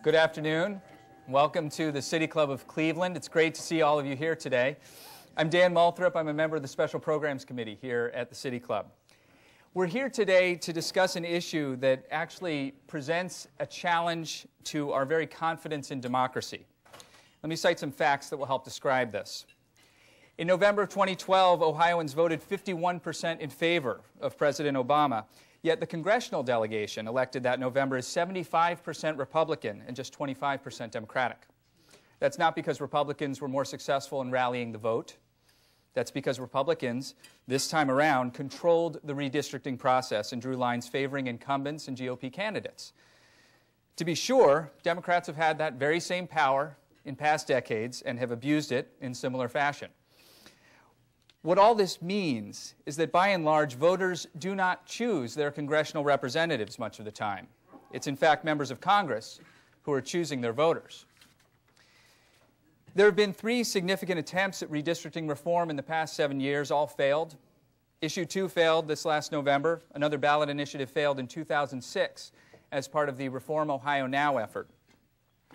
Good afternoon. Welcome to the City Club of Cleveland. It's great to see all of you here today. I'm Dan Moulthrop. I'm a member of the Special Programs Committee here at the City Club. We're here today to discuss an issue that actually presents a challenge to our very confidence in democracy. Let me cite some facts that will help describe this. In November of 2012, Ohioans voted 51% in favor of President Obama. Yet the congressional delegation elected that November is 75% Republican and just 25% Democratic. That's not because Republicans were more successful in rallying the vote. That's because Republicans, this time around, controlled the redistricting process and drew lines favoring incumbents and GOP candidates. To be sure, Democrats have had that very same power in past decades and have abused it in similar fashion. What all this means is that, by and large, voters do not choose their congressional representatives much of the time. It's, in fact, members of Congress who are choosing their voters. There have been 3 significant attempts at redistricting reform in the past 7 years. All failed. Issue 2 failed this last November. Another ballot initiative failed in 2006 as part of the Reform Ohio Now effort.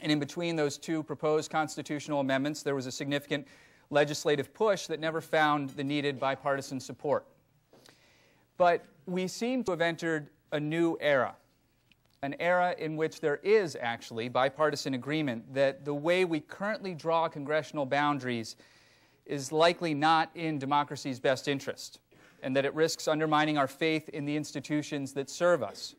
And in between those 2 proposed constitutional amendments, there was a significant legislative push that never found the needed bipartisan support. But we seem to have entered a new era, an era in which there is actually bipartisan agreement that the way we currently draw congressional boundaries is likely not in democracy's best interest, and that it risks undermining our faith in the institutions that serve us.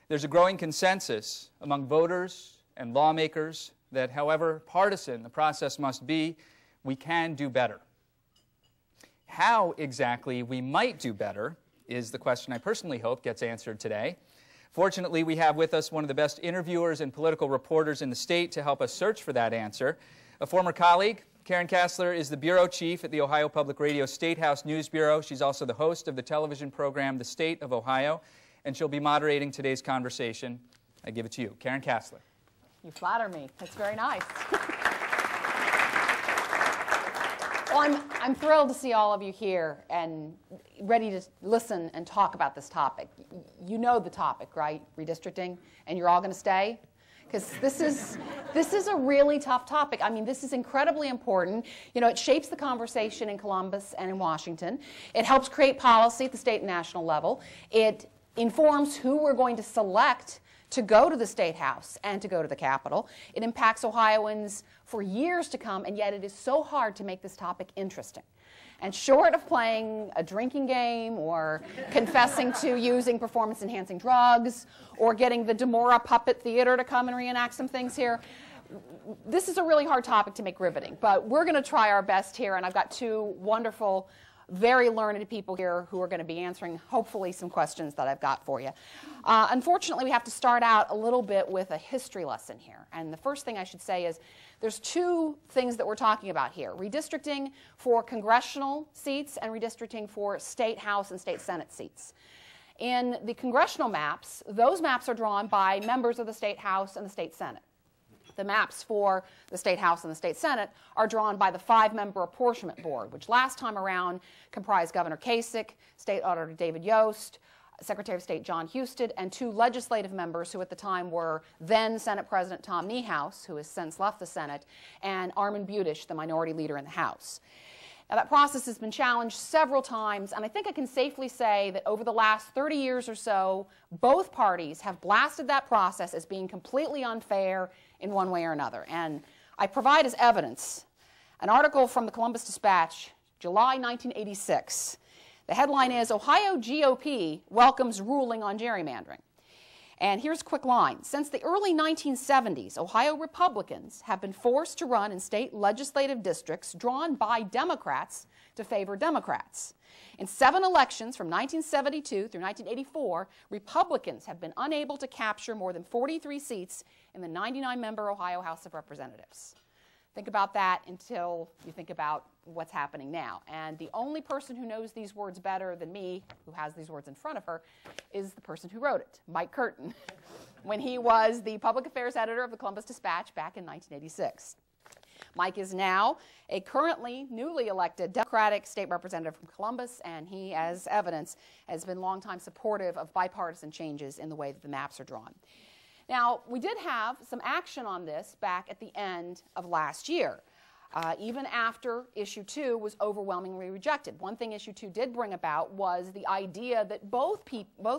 There's a growing consensus among voters and lawmakers that however partisan the process must be, we can do better. How exactly we might do better is the question I personally hope gets answered today. Fortunately, we have with us one of the best interviewers and political reporters in the state to help us search for that answer. A former colleague, Karen Kasler, is the bureau chief at the Ohio Public Radio Statehouse News Bureau. She's also the host of the television program The State of Ohio, and she'll be moderating today's conversation. I give it to you. Karen Kasler. You flatter me. That's very nice. Well, I'm thrilled to see all of you here and ready to listen and talk about this topic. You know the topic, right? Redistricting, and you're all going to stay? Because this is a really tough topic. I mean, this is incredibly important. You know, it shapes the conversation in Columbus and in Washington. It helps create policy at the state and national level. It informs who we're going to select to go to the State House and to go to the Capitol. It impacts Ohioans for years to come, and yet it is so hard to make this topic interesting. And short of playing a drinking game or confessing to using performance-enhancing drugs or getting the Demora Puppet Theater to come and reenact some things here, this is a really hard topic to make riveting. But we're going to try our best here, and I've got 2 wonderful, very learned people here who are going to be answering, hopefully, some questions that I've got for you. Unfortunately, we have to start out a little bit with a history lesson here. And the first thing I should say is there's 2 things that we're talking about here. Redistricting for congressional seats and redistricting for state house and state senate seats. In the congressional maps, those maps are drawn by members of the state house and the state senate. The maps for the State House and the State Senate are drawn by the 5-member apportionment board, which last time around comprised Governor Kasich, State Auditor David Yost, Secretary of State John Husted, and 2 legislative members who at the time were then Senate President Tom Niehaus, who has since left the Senate, and Armand Budish, the minority leader in the House. Now, that process has been challenged several times, and I think I can safely say that over the last 30 years or so, both parties have blasted that process as being completely unfair in one way or another. And I provide as evidence an article from the Columbus Dispatch, July 1986. The headline is, Ohio GOP welcomes ruling on gerrymandering. And here's a quick line. Since the early 1970s, Ohio Republicans have been forced to run in state legislative districts drawn by Democrats to favor Democrats. In 7 elections from 1972 through 1984, Republicans have been unable to capture more than 43 seats in the 99-member Ohio House of Representatives. Think about that until you think about what's happening now. And the only person who knows these words better than me, who has these words in front of her, is the person who wrote it, Mike Curtin, when he was the public affairs editor of the Columbus Dispatch back in 1986. Mike is now a currently newly elected Democratic state representative from Columbus, and he, as evidence, has been longtime supportive of bipartisan changes in the way that the maps are drawn. Now, we did have some action on this back at the end of last year. Even after Issue 2 was overwhelmingly rejected. One thing Issue 2 did bring about was the idea that both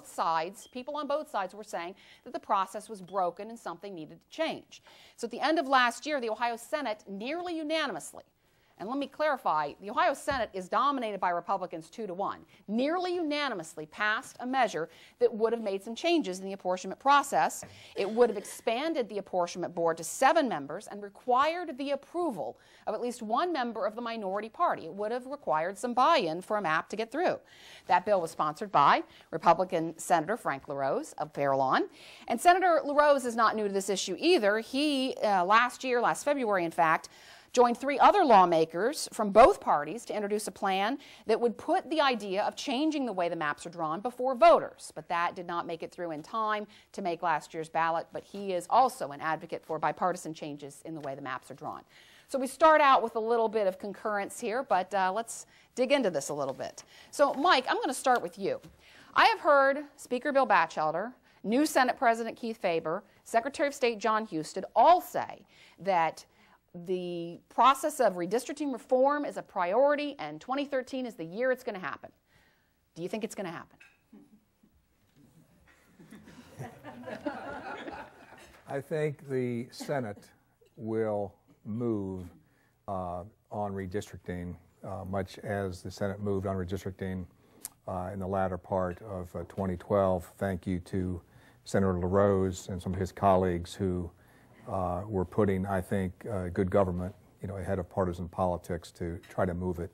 sides, people on both sides, were saying that the process was broken and something needed to change. So at the end of last year, the Ohio Senate nearly unanimously, and let me clarify, the Ohio Senate is dominated by Republicans 2-1, nearly unanimously passed a measure that would have made some changes in the apportionment process. It would have expanded the apportionment board to 7 members and required the approval of at least 1 member of the minority party. It would have required some buy-in for a map to get through. That bill was sponsored by Republican Senator Frank LaRose of Fair Lawn. And Senator LaRose is not new to this issue either. He, last February in fact, joined 3 other lawmakers from both parties to introduce a plan that would put the idea of changing the way the maps are drawn before voters. But that did not make it through in time to make last year's ballot. But he is also an advocate for bipartisan changes in the way the maps are drawn. So we start out with a little bit of concurrence here, but let's dig into this a little bit. So Mike, I'm going to start with you. I have heard Speaker Bill Batchelder, new Senate President Keith Faber, Secretary of State John Husted all say that the process of redistricting reform is a priority and 2013 is the year it's going to happen. Do you think it's going to happen? I think the Senate will move on redistricting, much as the Senate moved on redistricting in the latter part of 2012. Thank you to Senator LaRose and some of his colleagues who were putting, I think, good government, ahead of partisan politics to try to move it.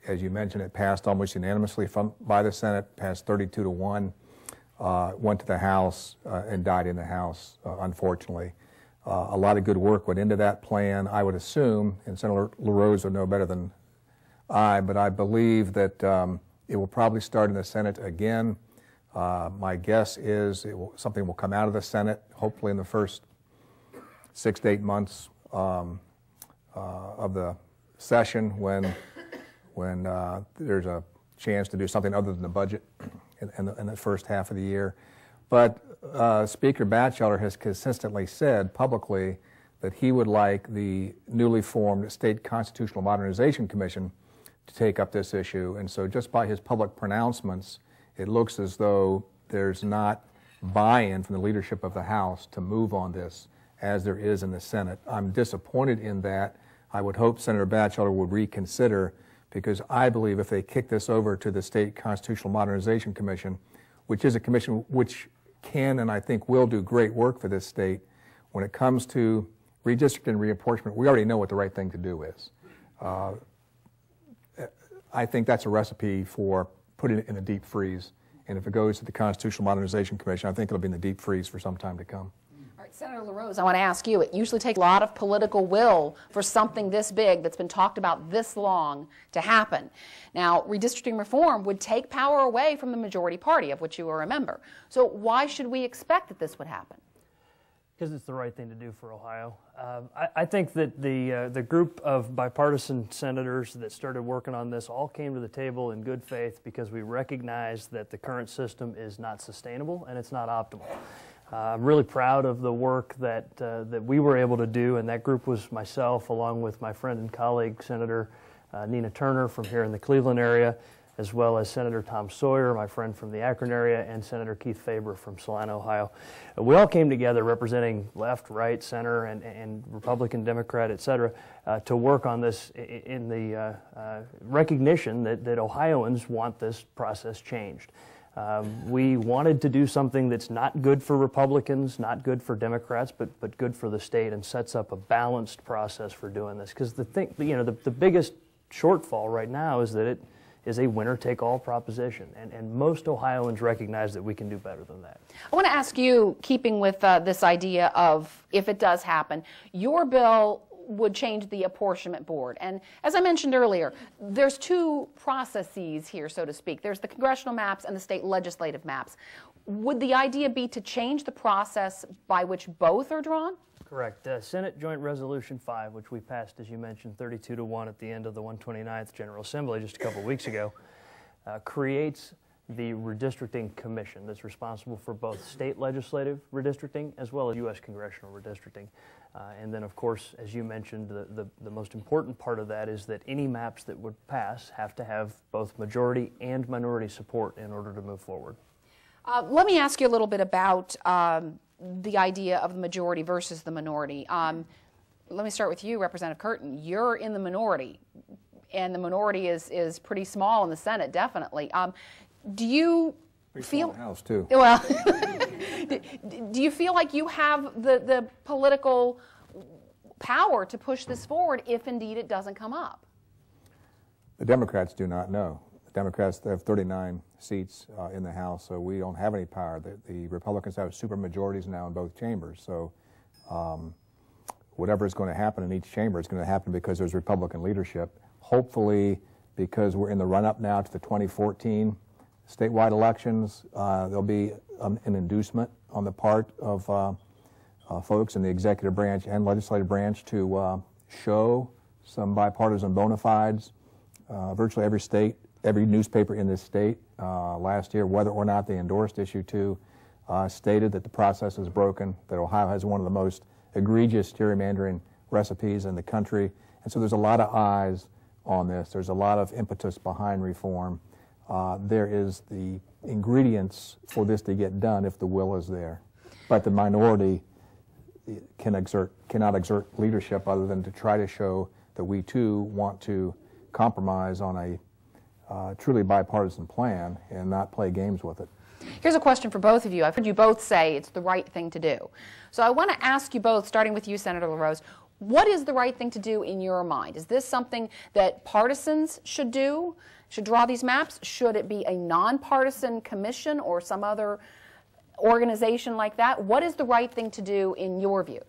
As you mentioned, it passed almost unanimously by the Senate, passed 32-1, went to the House and died in the House, unfortunately. A lot of good work went into that plan, I would assume, and Senator LaRose would know better than I, but I believe that it will probably start in the Senate again. My guess is something will come out of the Senate, hopefully in the first 6 to 8 months of the session when there's a chance to do something other than the budget in the first half of the year. But Speaker Batchelder has consistently said publicly that he would like the newly formed State Constitutional Modernization Commission to take up this issue. And so just by his public pronouncements, it looks as though there's not buy-in from the leadership of the House to move on this as there is in the Senate. I'm disappointed in that. I would hope Senator Batchelder would reconsider, because I believe if they kick this over to the State Constitutional Modernization Commission, which is a commission which can and I think will do great work for this state, when it comes to redistricting and reapportionment, we already know what the right thing to do is. I think that's a recipe for putting it in a deep freeze. And if it goes to the Constitutional Modernization Commission, I think it'll be in the deep freeze for some time to come. All right, Senator LaRose, I want to ask you, it usually takes a lot of political will for something this big that's been talked about this long to happen. Now, redistricting reform would take power away from the majority party, of which you are a member. So why should we expect that this would happen? Because it's the right thing to do for Ohio. I think that the group of bipartisan senators that started working on this all came to the table in good faith because we recognize that the current system is not sustainable and it's not optimal. I'm really proud of the work that we were able to do, and that group was myself along with my friend and colleague Senator Nina Turner from here in the Cleveland area, as well as Senator Tom Sawyer, my friend from the Akron area, and Senator Keith Faber from Salina, Ohio. We all came together representing left, right, center, and Republican, Democrat, et cetera, to work on this in the recognition that Ohioans want this process changed. We wanted to do something that's not good for Republicans, not good for Democrats, but good for the state, and sets up a balanced process for doing this. Because the biggest shortfall right now is that it is a winner-take-all proposition, and most Ohioans recognize that we can do better than that. I want to ask you, keeping with this idea of if it does happen, your bill would change the apportionment board. And as I mentioned earlier, there's 2 processes here, so to speak. There's the congressional maps and the state legislative maps. Would the idea be to change the process by which both are drawn? Correct. Senate Joint Resolution 5, which we passed, as you mentioned, 32-1 at the end of the 129th General Assembly just a couple weeks ago, creates the Redistricting Commission that's responsible for both state legislative redistricting as well as U.S. congressional redistricting. And then, of course, as you mentioned, the most important part of that is that any maps that would pass have to have both majority and minority support in order to move forward. Let me ask you a little bit about the idea of the majority versus the minority. Let me start with you, Representative Curtin. You're in the minority, and the minority is pretty small in the Senate, definitely. Do you feel in the House too? Well, do you feel like you have the political power to push this forward if indeed it doesn't come up? The Democrats do not know. The Democrats have 39 seats in the House, so we don't have any power. The Republicans have supermajorities now in both chambers, so whatever is going to happen in each chamber is going to happen because there's Republican leadership. Hopefully, because we're in the run-up now to the 2014 statewide elections, there'll be an inducement on the part of folks in the executive branch and legislative branch to show some bipartisan bona fides. Virtually every state, every newspaper in this state last year, whether or not they endorsed Issue 2, stated that the process is broken, that Ohio has one of the most egregious gerrymandering recipes in the country. And so there's a lot of eyes on this. There's a lot of impetus behind reform. There is the ingredients for this to get done if the will is there. But the minority cannot exert leadership other than to try to show that we too want to compromise on a truly bipartisan plan and not play games with it. Here's a question for both of you. I've heard you both say it's the right thing to do. So I want to ask you both, starting with you, Senator LaRose, what is the right thing to do in your mind? Is this something that partisans should do, should draw these maps? Should it be a nonpartisan commission or some other organization like that? What is the right thing to do in your view?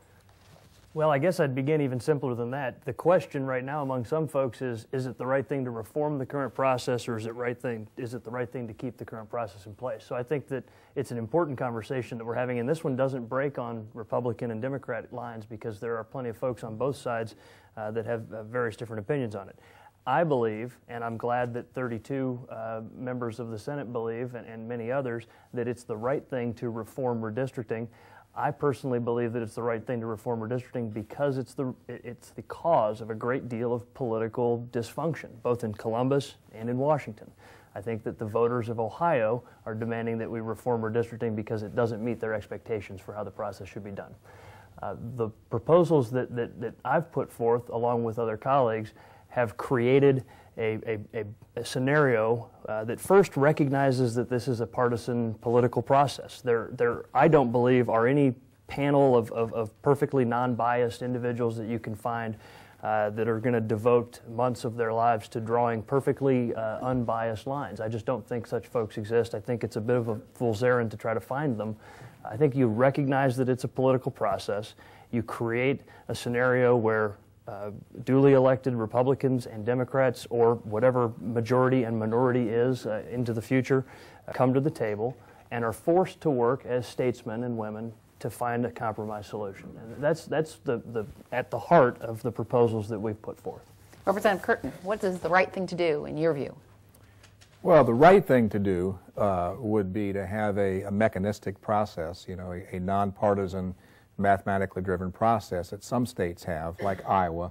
Well, I guess I'd begin even simpler than that. The question right now among some folks is it the right thing to reform the current process, or is it the right thing to keep the current process in place? So I think that it's an important conversation that we're having, and this one doesn't break on Republican and Democrat lines because there are plenty of folks on both sides that have various different opinions on it. I believe, and I'm glad that 32 members of the Senate believe, and many others, that it's the right thing to reform redistricting. I personally believe that it's the right thing to reform redistricting because it's the cause of a great deal of political dysfunction, both in Columbus and in Washington. I think that the voters of Ohio are demanding that we reform redistricting because it doesn't meet their expectations for how the process should be done. The proposals that I've put forth, along with other colleagues, have created a scenario that first recognizes that this is a partisan political process. There, I don't believe, are any panel of perfectly non-biased individuals that you can find that are going to devote months of their lives to drawing perfectly unbiased lines. I just don't think such folks exist. I think it's a bit of a fool's errand to try to find them. I think you recognize that it's a political process. You create a scenario where duly elected Republicans and Democrats, or whatever majority and minority is into the future, come to the table and are forced to work as statesmen and women to find a compromise solution. And that's at the heart of the proposals that we've put forth. Representative Curtin, what is the right thing to do in your view? Well, the right thing to do would be to have a mechanistic process, you know, a nonpartisan, mathematically driven process that some states have, like Iowa.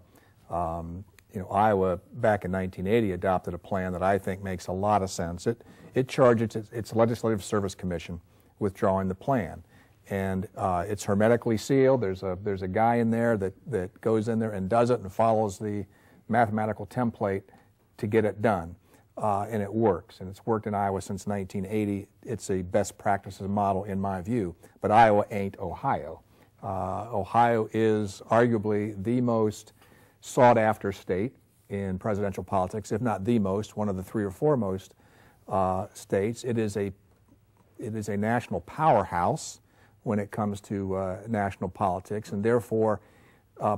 You know, Iowa back in 1980 adopted a plan that I think makes a lot of sense. It charges its Legislative Service Commission with drawing the plan, and it's hermetically sealed. There's a guy in there that goes in there and does it and follows the mathematical template to get it done, and it works. And it's worked in Iowa since 1980. It's a best practices model in my view. But Iowa ain't Ohio. Ohio is arguably the most sought-after state in presidential politics, if not the most, one of the 3 or 4 most states. It is a national powerhouse when it comes to national politics, and therefore,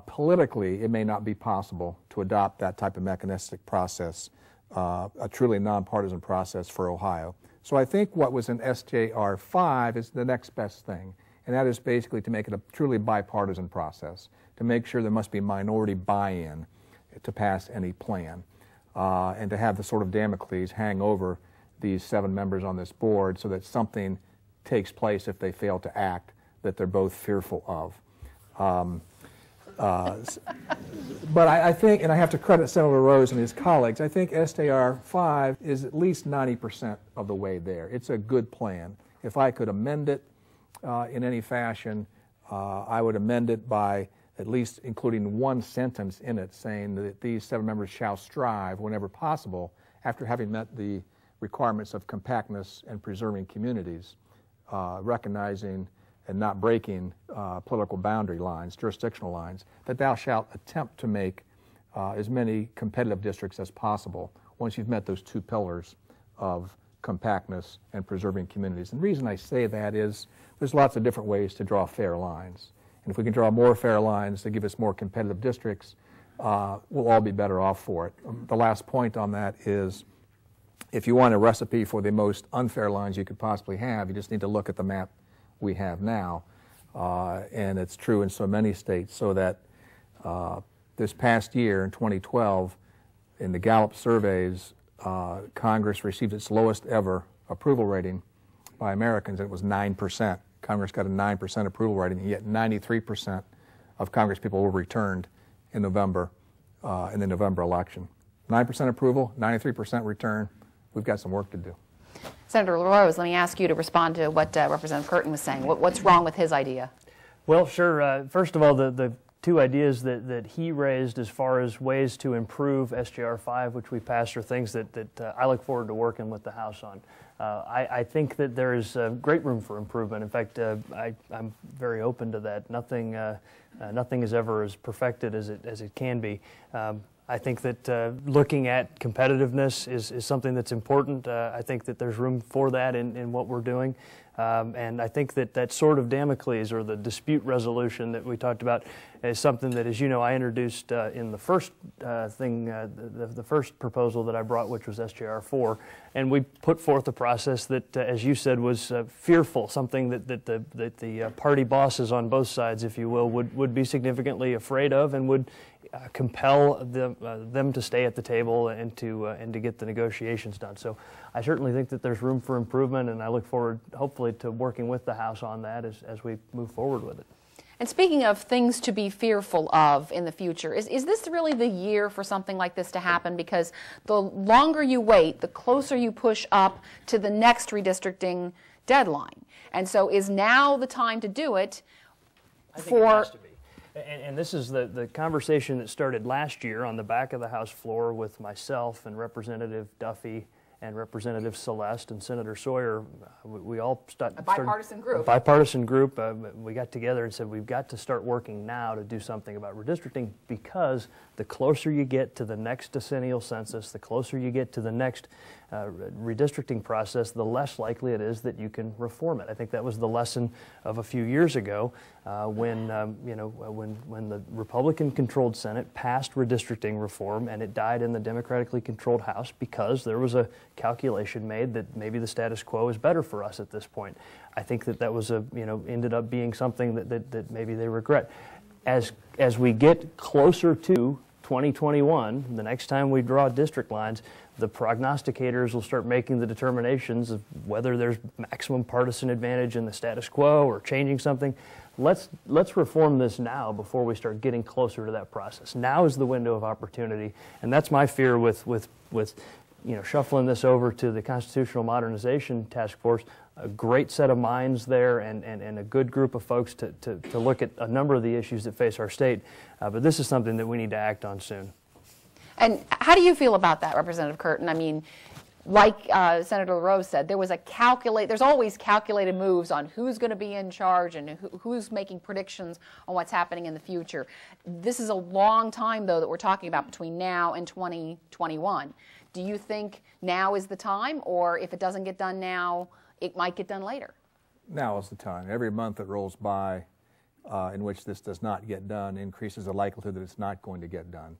politically, it may not be possible to adopt that type of mechanistic process, a truly nonpartisan process for Ohio. So I think what was in SJR 5 is the next best thing. And that is basically to make it a truly bipartisan process, to make sure there must be minority buy-in to pass any plan, and to have the sort of Damocles hang over these 7 members on this board so that something takes place if they fail to act that they're both fearful of. But I think, and I have to credit Senator LaRose and his colleagues, I think SJR 5 is at least 90% of the way there. It's a good plan. If I could amend it in any fashion, I would amend it by at least including one sentence in it saying that these 7 members shall strive whenever possible, after having met the requirements of compactness and preserving communities, recognizing and not breaking political boundary lines, jurisdictional lines, that thou shalt attempt to make as many competitive districts as possible once you've met those 2 pillars of compactness and preserving communities. And the reason I say that is there's lots of different ways to draw fair lines. And if we can draw more fair lines to give us more competitive districts, we'll all be better off for it. The last point on that is if you want a recipe for the most unfair lines you could possibly have, you just need to look at the map we have now, and it's true in so many states, so that this past year in 2012, in the Gallup surveys, Congress received its lowest ever approval rating by Americans, and it was 9%. Congress got a 9% approval rating, and yet 93% of Congress people were returned in November, in the November election. 9% approval, 93% return. We've got some work to do. Senator LaRose, let me ask you to respond to what Representative Curtin was saying. What's wrong with his idea? Well, sure. First of all, the 2 ideas that he raised as far as ways to improve SJR 5, which we passed, are things that I look forward to working with the House on. I think that there is great room for improvement. In fact, I'm very open to that. Nothing is ever as perfected as it can be. I think that looking at competitiveness is something that's important. I think that there's room for that in what we're doing. And I think that sword of Damocles, or the dispute resolution that we talked about, is something that, as you know, I introduced in the first the first proposal that I brought, which was SJR 4. And we put forth a process that, as you said, was fearful, something that the party bosses on both sides, if you will, would be significantly afraid of, and would compel them to stay at the table and to get the negotiations done. So I certainly think that there's room for improvement, and I look forward, hopefully, to working with the House on that as we move forward with it. And speaking of things to be fearful of in the future, is this really the year for something like this to happen? Because the longer you wait, the closer you push up to the next redistricting deadline. And so is now the time to do it? I think it has to be. And this is the conversation that started last year on the back of the House floor with myself and Representative Duffy and Representative Celeste and Senator Sawyer. We all started a bipartisan group. A bipartisan group. We got together and said we've got to start working now to do something about redistricting, because the closer you get to the next decennial census, the closer you get to the next redistricting process, the less likely it is that you can reform it. I think that was the lesson of a few years ago when the Republican-controlled Senate passed redistricting reform, and it died in the Democratically controlled House because there was a calculation made that maybe the status quo is better for us at this point. I think that was ended up being something that maybe they regret. As we get closer to 2021, the next time we draw district lines, the prognosticators will start making the determinations of whether there's maximum partisan advantage in the status quo or changing something. Let's reform this now before we start getting closer to that process. Now is the window of opportunity, and that's my fear with shuffling this over to the Constitutional Modernization Task Force. A great set of minds there, and a good group of folks to look at a number of the issues that face our state. But this is something that we need to act on soon. And how do you feel about that, Representative Curtin? I mean, like Senator LaRose said, there's always calculated moves on who's going to be in charge and who's making predictions on what's happening in the future. This is a long time, though, that we're talking about between now and 2021. Do you think now is the time, or if it doesn't get done now, it might get done later? Now is the time. Every month that rolls by in which this does not get done increases the likelihood that it's not going to get done.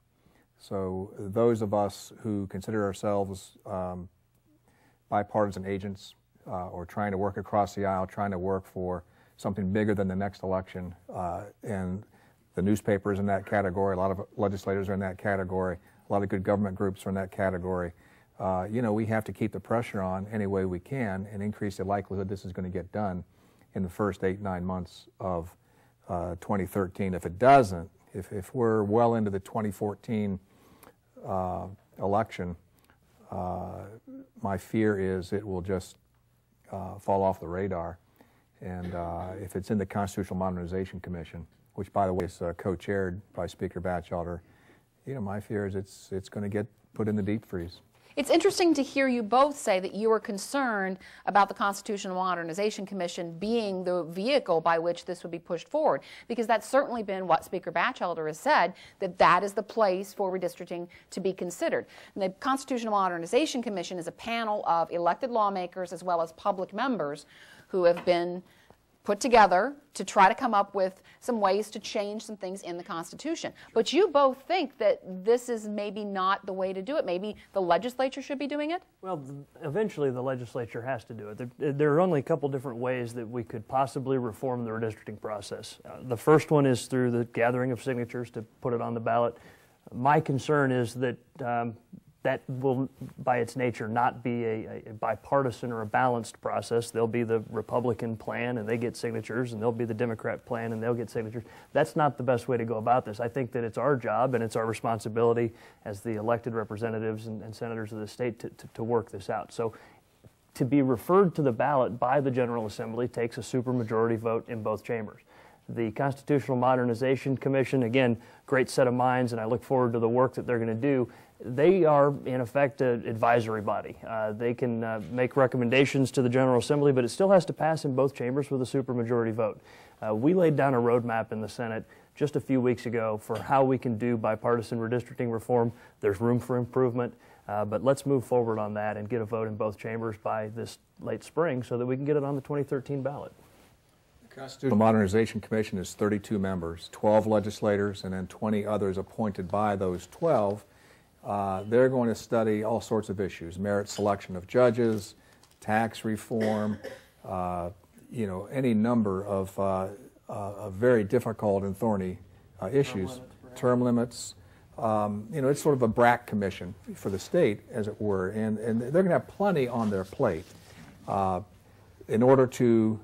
So those of us who consider ourselves bipartisan agents or trying to work across the aisle, trying to work for something bigger than the next election, and the newspapers in that category, a lot of legislators are in that category, a lot of good government groups are in that category. we have to keep the pressure on any way we can and increase the likelihood this is going to get done in the first 8-9 months of 2013. If it doesn't, if we're well into the 2014 election, my fear is it will just fall off the radar. And if it's in the Constitutional Modernization Commission, which, by the way, is co-chaired by Speaker Batchelder, my fear is it's going to get put in the deep freeze. It's interesting to hear you both say that you are concerned about the Constitutional Modernization Commission being the vehicle by which this would be pushed forward, because that's certainly been what Speaker Batchelder has said, that is the place for redistricting to be considered. And the Constitutional Modernization Commission is a panel of elected lawmakers as well as public members who have been put together to try to come up with some ways to change some things in the Constitution. But you both think that this is maybe not the way to do it. Maybe the legislature should be doing it? Well, eventually the legislature has to do it. There are only a couple different ways that we could possibly reform the redistricting process. The first one is through the gathering of signatures to put it on the ballot. My concern is that that will, by its nature, not be a bipartisan or a balanced process. There'll be the Republican plan, and they get signatures, and there'll be the Democrat plan, and they'll get signatures. That's not the best way to go about this. I think that it's our job and it's our responsibility as the elected representatives and senators of the state to work this out. So to be referred to the ballot by the General Assembly takes a supermajority vote in both chambers. The Constitutional Modernization Commission, again, great set of minds, and I look forward to the work that they're going to do. They are, in effect, an advisory body. They can make recommendations to the General Assembly, but it still has to pass in both chambers with a supermajority vote. We laid down a roadmap in the Senate just a few weeks ago for how we can do bipartisan redistricting reform. There's room for improvement, but let's move forward on that and get a vote in both chambers by this late spring so that we can get it on the 2013 ballot. The Constitutional Modernization Commission is 32 members, 12 legislators, and then 20 others appointed by those 12. They're going to study all sorts of issues: merit selection of judges, tax reform, any number of very difficult and thorny issues. Term limits. It's sort of a BRAC commission for the state, as it were, and they're going to have plenty on their plate. In order to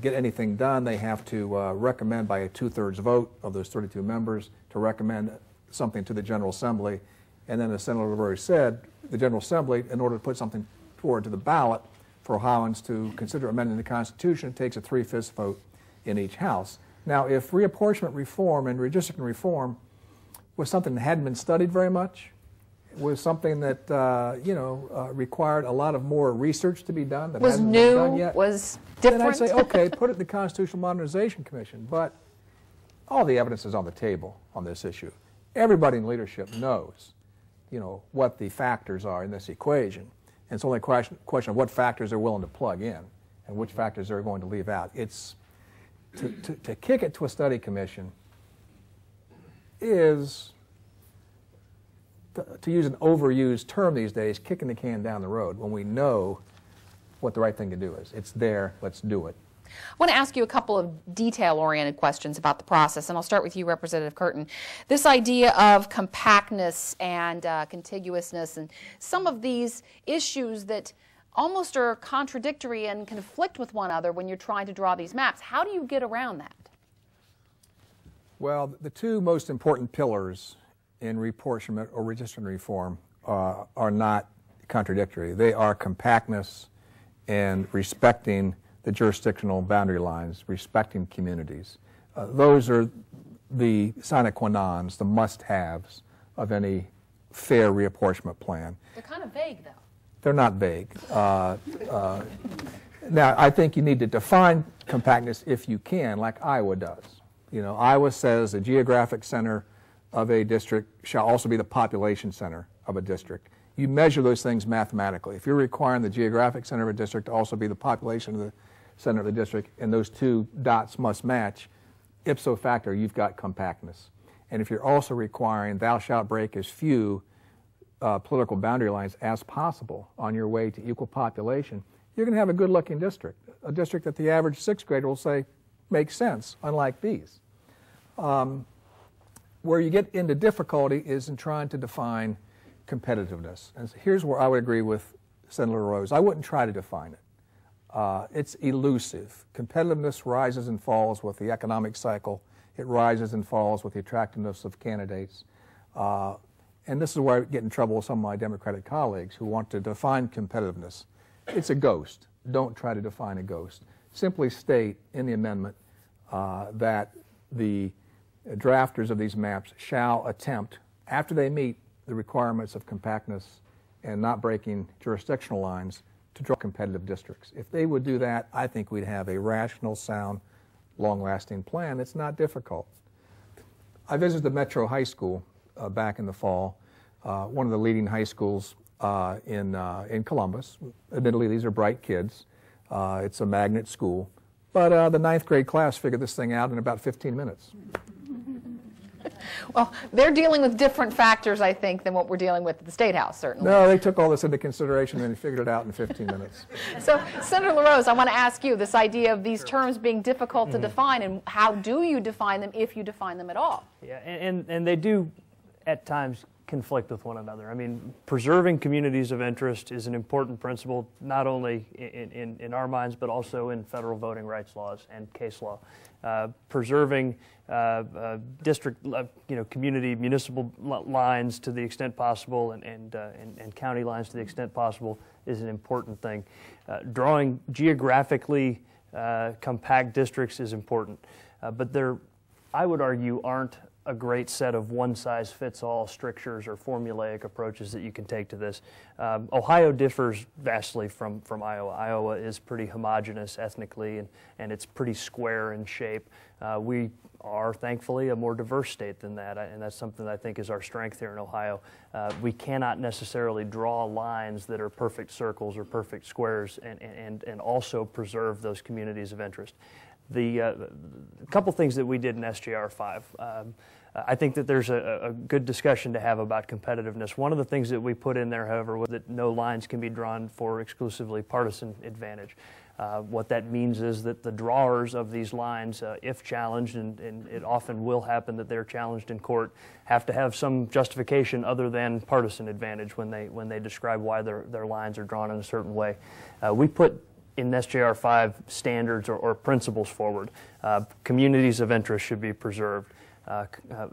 get anything done, they have to recommend by a 2/3 vote of those 32 members to recommend something to the General Assembly. And then, as Senator LaRose said, the General Assembly, in order to put something forward to the ballot for Ohioans to consider amending the Constitution, takes a 3/5 vote in each House. Now, if reapportionment reform and redistricting reform was something that hadn't been studied very much, was something that required a lot of more research to be done, that was hasn't new, been done yet, was different. then I'd say, okay, put it in the Constitutional Modernization Commission. But all the evidence is on the table on this issue. Everybody in leadership knows what the factors are in this equation. And it's only a question of what factors they're willing to plug in and which factors they're going to leave out. It's to kick it to a study commission is, to use an overused term these days, kicking the can down the road when we know what the right thing to do is. It's there, let's do it. I want to ask you a couple of detail-oriented questions about the process, and I'll start with you, Representative Curtin. This idea of compactness and contiguousness and some of these issues that almost are contradictory and conflict with one another when you're trying to draw these maps. How do you get around that? Well, the two most important pillars in reapportionment or redistricting reform are not contradictory. They are compactness and respecting the jurisdictional boundary lines, respecting communities. Those are the sine qua nons, the must-haves of any fair reapportionment plan. They're kind of vague, though. They're not vague. Now, I think you need to define compactness if you can, like Iowa does. Iowa says the geographic center of a district shall also be the population center of a district. You measure those things mathematically. If you're requiring the geographic center of a district to also be the population of the center of the district, and those two dots must match, ipso facto, you've got compactness. And if you're also requiring thou shalt break as few political boundary lines as possible on your way to equal population, you're going to have a good-looking district, a district that the average sixth grader will say makes sense, unlike these. Where you get into difficulty is in trying to define competitiveness. And so here's where I would agree with Senator LaRose. I wouldn't try to define it. It's elusive. Competitiveness rises and falls with the economic cycle. It rises and falls with the attractiveness of candidates. And this is where I get in trouble with some of my Democratic colleagues who want to define competitiveness. It's a ghost. Don't try to define a ghost. Simply state in the amendment that the drafters of these maps shall attempt, after they meet the requirements of compactness and not breaking jurisdictional lines, to draw competitive districts. If they would do that, I think we'd have a rational, sound, long-lasting plan. It's not difficult. I visited the Metro High School back in the fall, one of the leading high schools in Columbus. Admittedly, these are bright kids. It's a magnet school. But the 9th grade class figured this thing out in about 15 minutes. Well, they're dealing with different factors, I think, than what we're dealing with at the State House, certainly. No, they took all this into consideration and they figured it out in 15 minutes. So, Senator LaRose, I want to ask you this idea of these terms being difficult to define, and how do you define them, if you define them at all? Yeah, and they do at times conflict with one another. I mean, preserving communities of interest is an important principle, not only in our minds, but also in federal voting rights laws and case law. Preserving district, community, municipal lines to the extent possible, and county lines to the extent possible is an important thing. Drawing geographically compact districts is important, but there, I would argue, aren't a great set of one-size-fits-all strictures or formulaic approaches that you can take to this. Ohio differs vastly from Iowa. Iowa is pretty homogeneous ethnically, and it's pretty square in shape. We are, thankfully, a more diverse state than that, and that's something that I think is our strength here in Ohio. We cannot necessarily draw lines that are perfect circles or perfect squares and also preserve those communities of interest. The couple things that we did in SJR 5, I think that there's a good discussion to have about competitiveness. One of the things that we put in there, however, was that no lines can be drawn for exclusively partisan advantage. What that means is that the drawers of these lines, if challenged, and it often will happen that they're challenged in court, have to have some justification other than partisan advantage when they describe why their lines are drawn in a certain way. We put in SJR 5 standards or principles forward. Communities of interest should be preserved.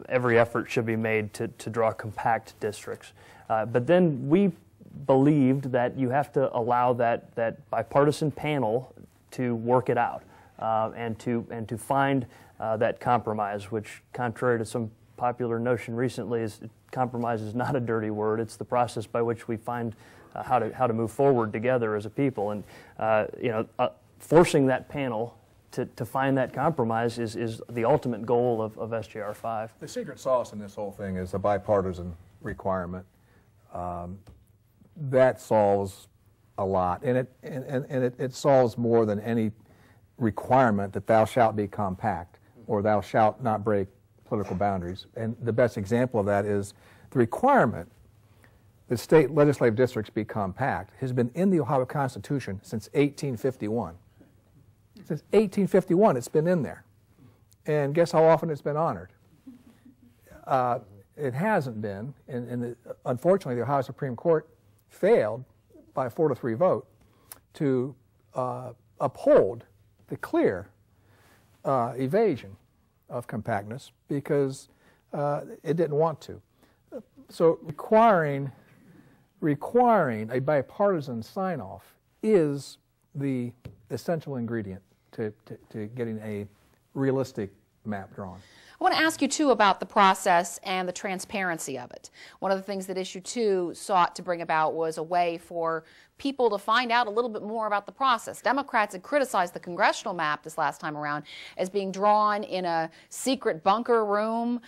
Every effort should be made to draw compact districts. But then we believed that you have to allow that bipartisan panel to work it out and to find that compromise, which, contrary to some popular notion recently, is compromise is not a dirty word. It's the process by which we find how to move forward together as a people, and forcing that panel to find that compromise is the ultimate goal of SJR 5. The secret sauce in this whole thing is a bipartisan requirement. That solves a lot, and it solves more than any requirement that thou shalt be compact or thou shalt not break political boundaries. And the best example of that is the requirement that state legislative districts be compact has been in the Ohio Constitution since 1851. Since 1851, it's been in there. And guess how often it's been honored? It hasn't been. Unfortunately, the Ohio Supreme Court failed by a 4-3 vote to uphold the clear evasion of compactness because it didn't want to. So requiring a bipartisan sign-off is the essential ingredient to getting a realistic map drawn. I want to ask you, too, about the process and the transparency of it. One of the things that Issue 2 sought to bring about was a way for people to find out a little bit more about the process. Democrats had criticized the congressional map this last time around as being drawn in a secret bunker room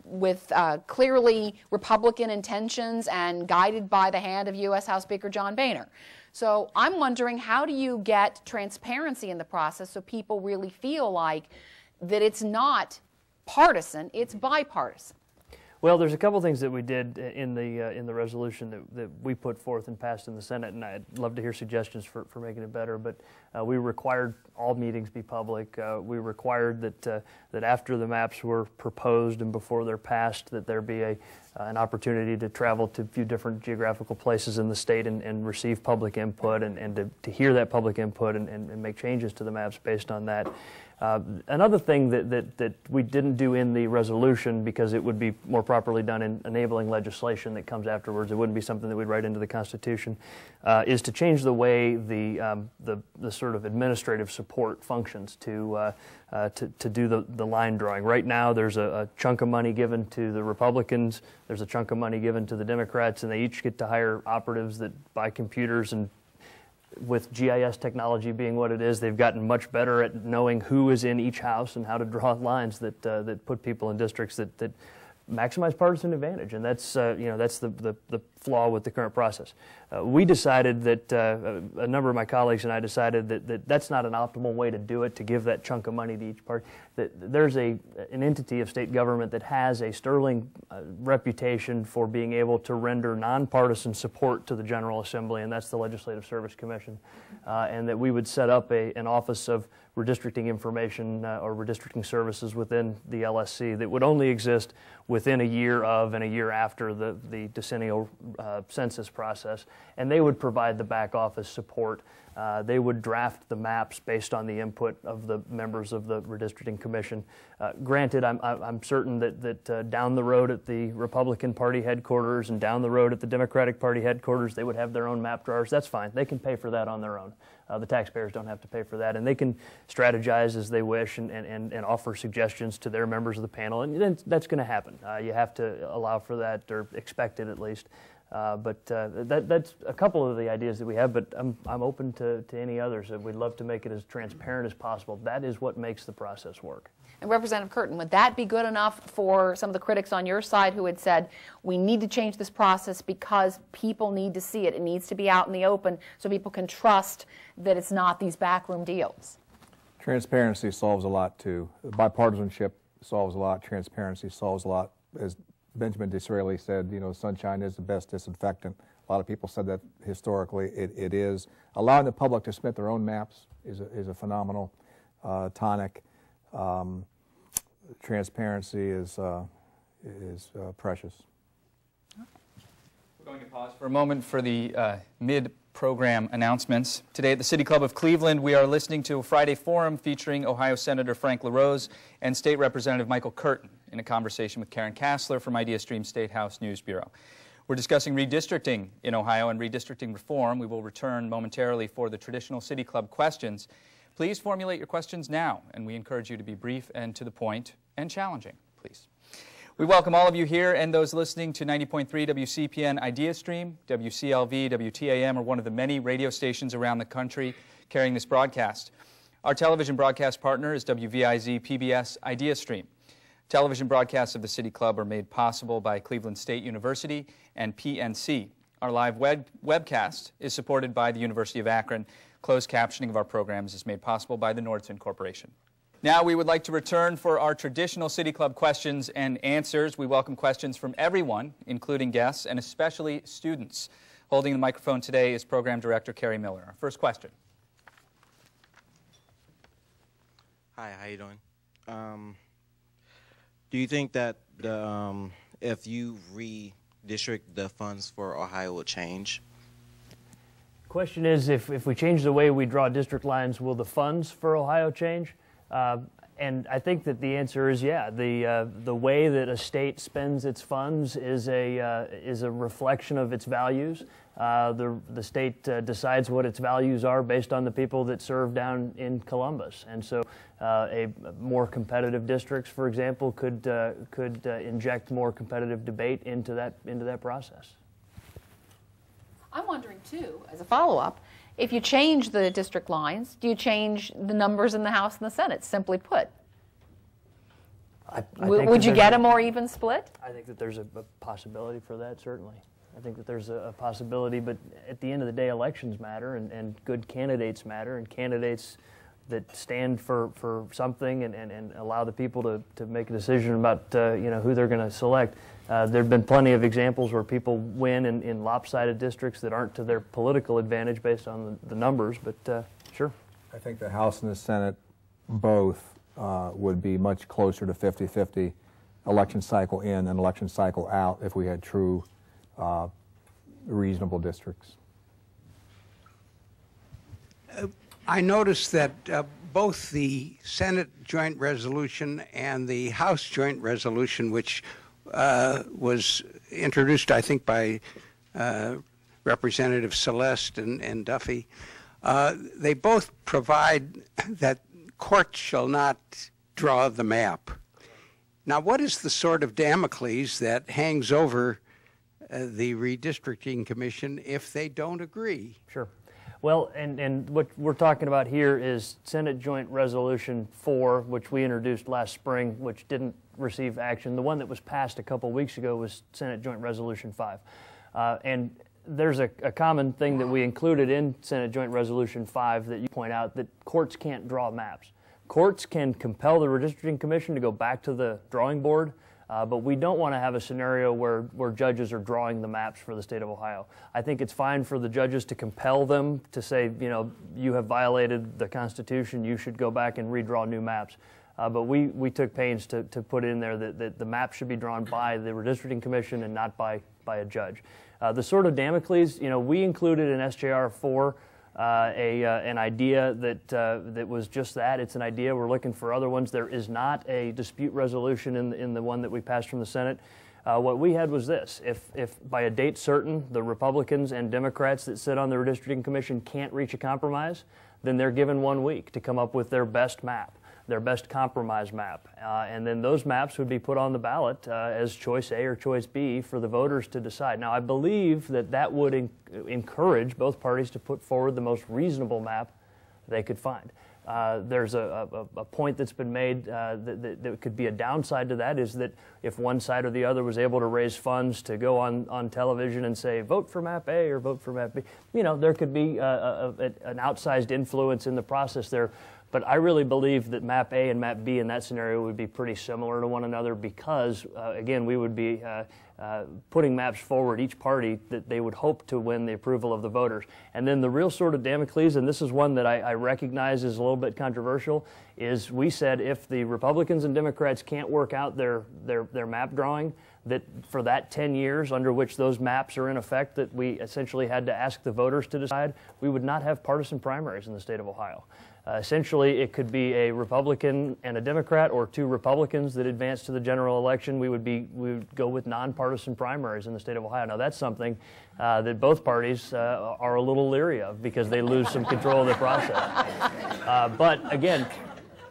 with clearly Republican intentions and guided by the hand of U.S. House Speaker John Boehner. So I'm wondering, how do you get transparency in the process so people really feel like that it's not partisan, it's bipartisan? Well, there's a couple things that we did in the resolution that we put forth and passed in the Senate, and I'd love to hear suggestions for making it better. But we required all meetings be public. We required that after the maps were proposed and before they're passed, that there be an opportunity to travel to a few different geographical places in the state and receive public input and to hear that public input and make changes to the maps based on that. Another thing that we didn't do in the resolution, because it would be more properly done in enabling legislation that comes afterwards, it wouldn't be something that we'd write into the Constitution, is to change the way the sort of administrative support functions to do the line drawing. Right now, there's a chunk of money given to the Republicans, there's a chunk of money given to the Democrats, and they each get to hire operatives that buy computers, and with GIS technology being what it is, they've gotten much better at knowing who is in each house and how to draw lines that put people in districts that maximize partisan advantage, and that's that's the flaw with the current process. We decided that a number of my colleagues and I decided that that's not an optimal way to do it, to give that chunk of money to each party. That there's an entity of state government that has a sterling reputation for being able to render nonpartisan support to the General Assembly, and that's the Legislative Service Commission, and that we would set up an office of redistricting information or redistricting services within the LSC that would only exist within a year of and a year after the decennial census process, and they would provide the back office support. They would draft the maps based on the input of the members of the Redistricting Commission. Granted, I'm certain that down the road at the Republican Party headquarters and down the road at the Democratic Party headquarters, they would have their own map drawers. That's fine. They can pay for that on their own. The taxpayers don't have to pay for that, and they can strategize as they wish and offer suggestions to their members of the panel, and then that's going to happen. You have to allow for that, or expect it at least. But that's a couple of the ideas that we have, but I'm open to any others. We'd love to make it as transparent as possible. That is what makes the process work. And Representative Curtin, would that be good enough for some of the critics on your side who had said, we need to change this process because people need to see it. It needs to be out in the open so people can trust that it's not these backroom deals? Transparency solves a lot, too. Bipartisanship solves a lot. Transparency solves a lot. As Benjamin Disraeli said, sunshine is the best disinfectant. A lot of people said that historically. It is. Allowing the public to submit their own maps is a phenomenal tonic. Transparency is precious. We're going to pause for a moment for the mid-program announcements. Today at the City Club of Cleveland, we are listening to a Friday forum featuring Ohio Senator Frank LaRose and State Representative Michael Curtin in a conversation with Karen Kasler from IdeaStream Statehouse News Bureau. We're discussing redistricting in Ohio and redistricting reform. We will return momentarily for the traditional City Club questions. Please formulate your questions now, and we encourage you to be brief and to the point and challenging, please. We welcome all of you here and those listening to 90.3 WCPN IdeaStream, WCLV, WTAM, or one of the many radio stations around the country carrying this broadcast. Our television broadcast partner is WVIZ PBS IdeaStream. Television broadcasts of the City Club are made possible by Cleveland State University and PNC. Our live webcast is supported by the University of Akron. Closed captioning of our programs is made possible by the Nordson Corporation. Now we would like to return for our traditional City Club questions and answers. We welcome questions from everyone, including guests and especially students. Holding the microphone today is Program Director Carrie Miller. Our first question. Hi, how you doing? Do you think that if you redistrict, the funds for Ohio will change? Question is, if we change the way we draw district lines, will the funds for Ohio change? And I think that the answer is yeah. The way that a state spends its funds is a reflection of its values. The state decides what its values are based on the people that serve down in Columbus, and so a more competitive districts, for example, could inject more competitive debate into that process. I'm wondering, too, as a follow-up, if you change the district lines, do you change the numbers in the House and the Senate, simply put? Would you get a more even split? I think that there's a possibility for that, certainly. I think that there's a possibility, but at the end of the day, elections matter, and good candidates matter, and candidates that stand for something and allow the people to make a decision about who they're going to select. There have been plenty of examples where people win in lopsided districts that aren't to their political advantage based on the numbers, but sure. I think the House and the Senate both would be much closer to 50-50 election cycle in and election cycle out if we had true reasonable districts. I noticed that both the Senate joint resolution and the House joint resolution, which was introduced, I think, by Representative Celeste and Duffy, they both provide that courts shall not draw the map. Now, what is the sword of Damocles that hangs over the Redistricting Commission if they don't agree? Sure. Well, and what we're talking about here is Senate Joint Resolution 4, which we introduced last spring, which didn't receive action. The one that was passed a couple weeks ago was Senate Joint Resolution 5. And there's a common thing that we included in Senate Joint Resolution 5 that you point out, that courts can't draw maps. Courts can compel the Redistricting Commission to go back to the drawing board, but we don't want to have a scenario where judges are drawing the maps for the state of Ohio. I think it's fine for the judges to compel them to say, you have violated the Constitution, you should go back and redraw new maps. But we took pains to put in there that the map should be drawn by the Redistricting Commission and not by a judge. The sword of Damocles, we included in SJR 4 an idea that was just that. It's an idea. We're looking for other ones. There is not a dispute resolution in the one that we passed from the Senate. What we had was this: if by a date certain the Republicans and Democrats that sit on the Redistricting Commission can't reach a compromise, then they're given 1 week to come up with their best map, their best compromise map. And then those maps would be put on the ballot as choice A or choice B for the voters to decide. Now, I believe that would encourage both parties to put forward the most reasonable map they could find. There's a point that's been made that could be a downside to that, is that if one side or the other was able to raise funds to go on television and say, vote for map A or vote for map B, there could be an outsized influence in the process there. But I really believe that map A and map B in that scenario would be pretty similar to one another because, again, we would be putting maps forward, each party, that they would hope to win the approval of the voters. And then the real sword of Damocles, and this is one that I recognize is a little bit controversial, is we said if the Republicans and Democrats can't work out their map drawing, that for that 10 years under which those maps are in effect, that we essentially had to ask the voters to decide, we would not have partisan primaries in the state of Ohio. Essentially, it could be a Republican and a Democrat, or two Republicans that advance to the general election. We would go with nonpartisan primaries in the state of Ohio. Now, that's something that both parties are a little leery of because they lose some control of the process. But again,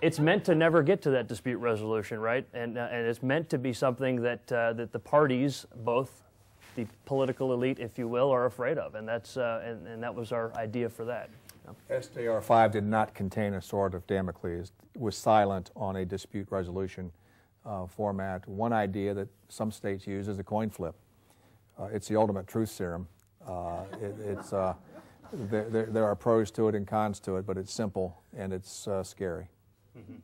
it's meant to never get to that dispute resolution, right? And it's meant to be something that that the parties, both the political elite, if you will, are afraid of, and that's and that was our idea for that. SJR 5 did not contain a sword of Damocles. It was silent on a dispute resolution format. One idea that some states use is a coin flip. It's the ultimate truth serum. There are pros to it and cons to it, but it's simple and it's scary. Mm-hmm.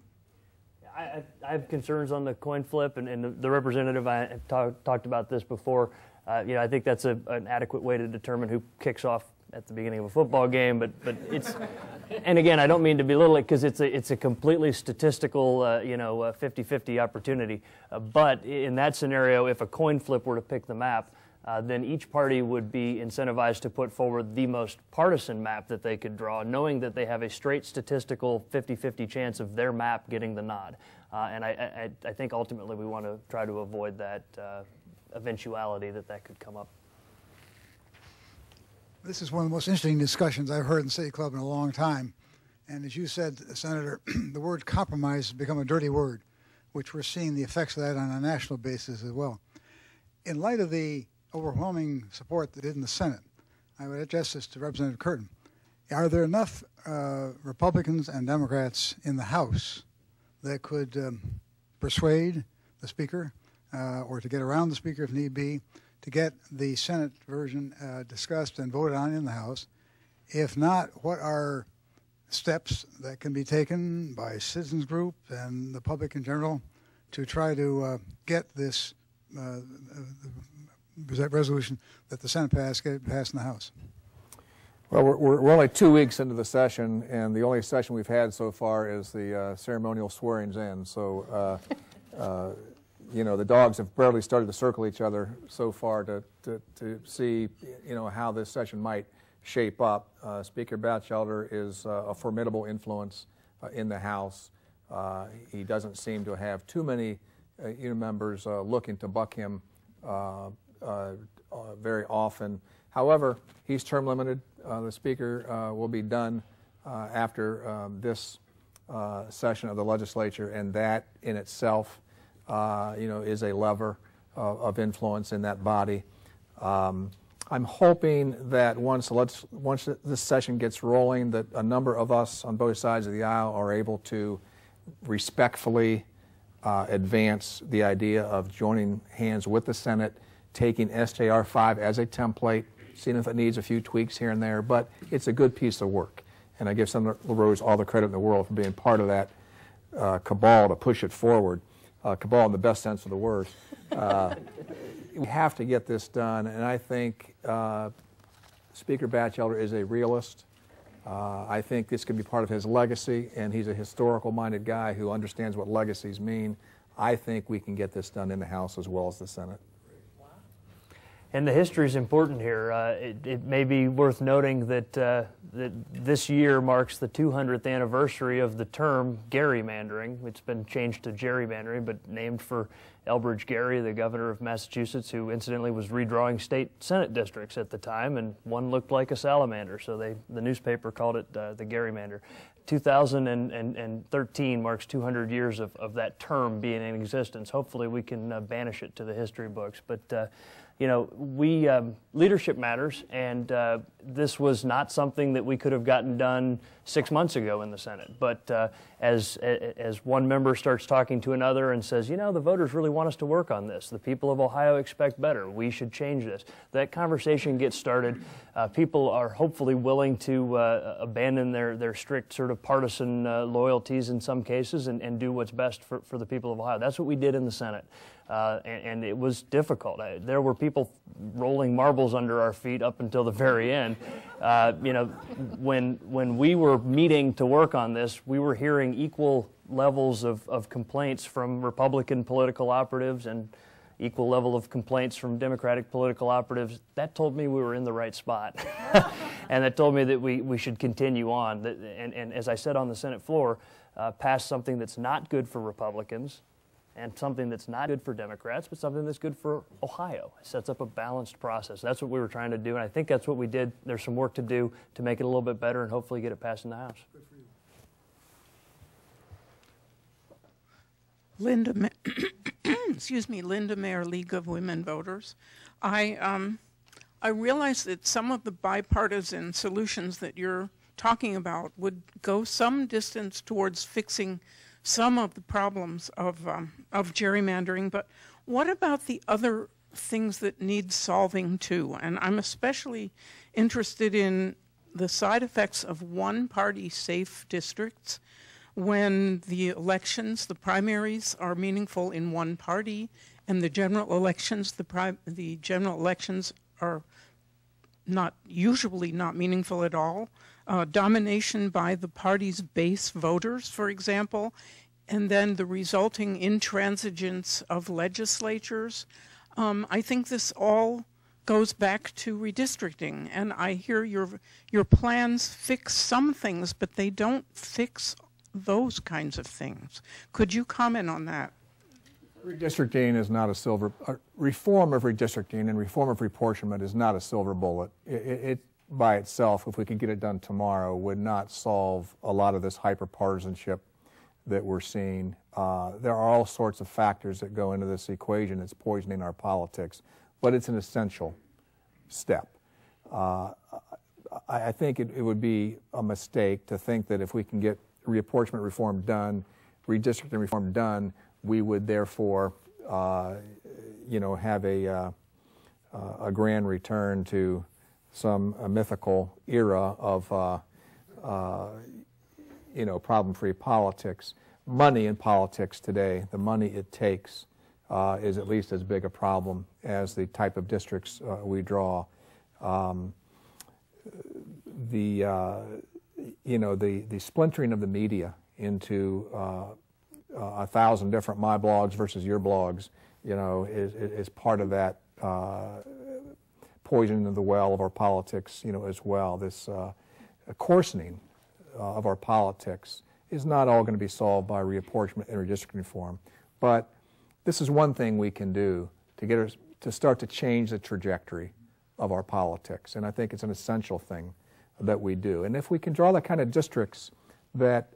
I have concerns on the coin flip, and the representative I have talked about this before. I think that's an adequate way to determine who kicks off at the beginning of a football game, but it's, and again, I don't mean to belittle it because it's a completely statistical, 50-50 opportunity. But in that scenario, if a coin flip were to pick the map, then each party would be incentivized to put forward the most partisan map that they could draw, knowing that they have a straight statistical 50-50 chance of their map getting the nod. And I think ultimately we want to try to avoid that eventuality that could come up. This is one of the most interesting discussions I've heard in City Club in a long time. And as you said, Senator, the word compromise has become a dirty word, which we're seeing the effects of that on a national basis as well. In light of the overwhelming support that did in the Senate, I would address this to Representative Curtin. Are there enough Republicans and Democrats in the House that could persuade the Speaker or to get around the Speaker if need be, to get the Senate version discussed and voted on in the House? If not, what are steps that can be taken by citizens group and the public in general to try to get this that resolution that the Senate passed, get it passed in the House? Well, we're only 2 weeks into the session, and the only session we've had so far is the ceremonial swearings in. So, you know, the dogs have barely started to circle each other so far to see, you know, how this session might shape up. Speaker Batchelder is a formidable influence in the House. He doesn't seem to have too many members looking to buck him very often. However, he's term limited. The Speaker will be done after this session of the legislature, and that in itself, you know, is a lever of influence in that body. I'm hoping that once this session gets rolling, that a number of us on both sides of the aisle are able to respectfully advance the idea of joining hands with the Senate, taking SJR 5 as a template, seeing if it needs a few tweaks here and there, but it's a good piece of work. And I give Senator LaRose all the credit in the world for being part of that cabal to push it forward. Cabal in the best sense of the word. We have to get this done, and I think Speaker Batchelder is a realist. I think this can be part of his legacy, and he's a historical-minded guy who understands what legacies mean. I think we can get this done in the House as well as the Senate. And the history is important here. It may be worth noting that, that this year marks the 200th anniversary of the term gerrymandering. It's been changed to gerrymandering, but named for Elbridge Gerry, the governor of Massachusetts, who incidentally was redrawing state Senate districts at the time, and one looked like a salamander, so the newspaper called it the gerrymander. 2013 marks 200 years of that term being in existence. Hopefully we can banish it to the history books. But you know, leadership matters, and this was not something that we could have gotten done 6 months ago in the Senate. But as one member starts talking to another and says, you know, the voters really want us to work on this. The people of Ohio expect better. We should change this. That conversation gets started. People are hopefully willing to abandon their strict sort of partisan loyalties in some cases and do what's best for the people of Ohio. That's what we did in the Senate. And it was difficult. There were people rolling marbles under our feet up until the very end. You know, when we were meeting to work on this, we were hearing equal levels of complaints from Republican political operatives and equal level of complaints from Democratic political operatives. That told me we were in the right spot. And that told me that we should continue on. And as I said on the Senate floor, pass something that's not good for Republicans, and something that's not good for Democrats, but something that's good for Ohio. It sets up a balanced process. That's what we were trying to do, and I think that's what we did. There's some work to do to make it a little bit better and hopefully get it passed in the House. Good for you. Linda, excuse me, Linda Mayer, League of Women Voters. I realize that some of the bipartisan solutions that you're talking about would go some distance towards fixing some of the problems of gerrymandering, but what about the other things that need solving too? And I'm especially interested in the side effects of one-party safe districts when the elections, the primaries, are meaningful in one party, and the general elections, the general elections are usually not meaningful at all. Domination by the party's base voters, for example, and then the resulting intransigence of legislatures. I think this all goes back to redistricting, and I hear your plans fix some things, but they don't fix those kinds of things. Could you comment on that? Redistricting is not a silver, reform of redistricting and reform of apportionment is not a silver bullet. It by itself, if we could get it done tomorrow, would not solve a lot of this hyper-partisanship that we're seeing. There are all sorts of factors that go into this equation that's poisoning our politics, but it's an essential step. I think it would be a mistake to think that if we can get reapportionment reform done, redistricting reform done, we would therefore, you know, have a grand return to some mythical era of, problem-free politics. Money in politics today, the money it takes, is at least as big a problem as the type of districts we draw. The splintering of the media into 1,000 different my blogs versus your blogs, is part of that poisoning of the well of our politics, as well. This coarsening of our politics is not all going to be solved by reapportionment and redistricting reform, but this is one thing we can do to get us to start to change the trajectory of our politics, and I think it's an essential thing that we do. And if we can draw the kind of districts that